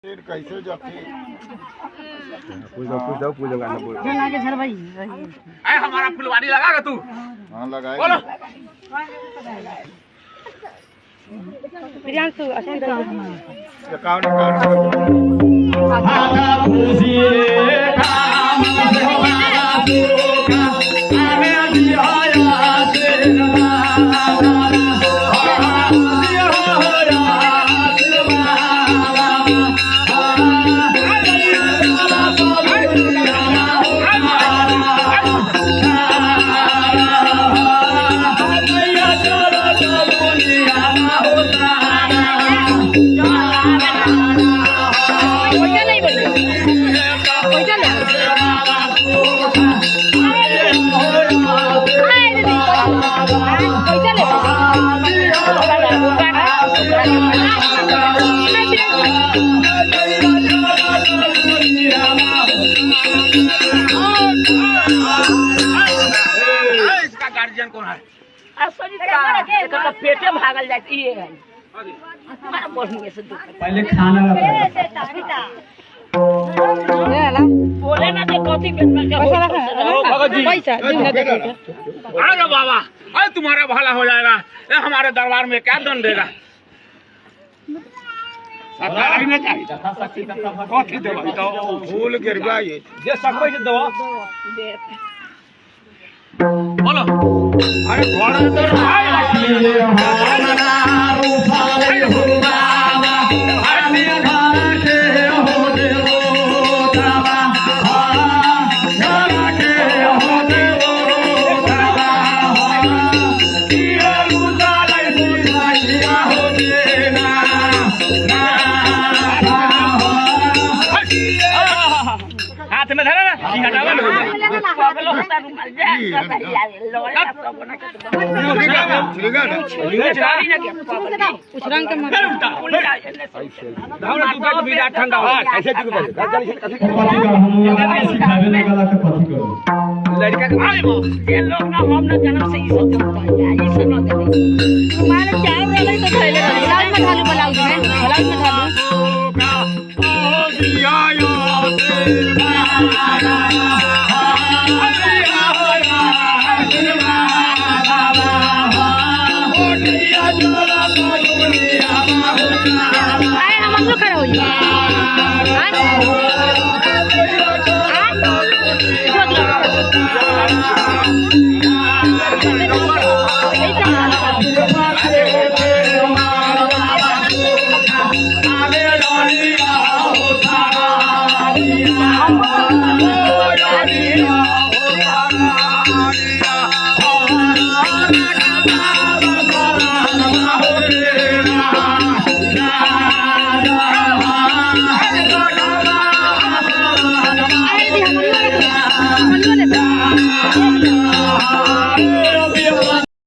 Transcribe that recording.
कैसे जाके पूजा गाना बोल आगे सर भाई अरे हमारा फुलवारी लगाएगा तू? हाँ लगाए बोलो। प्रियांशु असें इसका गार्जियन कौन है? पेटे भागल जाती है पहले खाना बोले ना तो कॉफी पैसा अरे बाबा, अरे तुम्हारा भला हो जाएगा। ये हमारे दरबार में क्या दंड देगा? फूल गिर गया ये बोलो। अरे घोड़ा हाथ में धरा ना, हटावा लो। ठंडा लड़का ये लोग ना हम ना जन्म से ये सब ना तुम्हारे चाय वाले तो खैले ब्लाउज में ढालू ब्लाउज में आए हम लोग खड़े हो जाए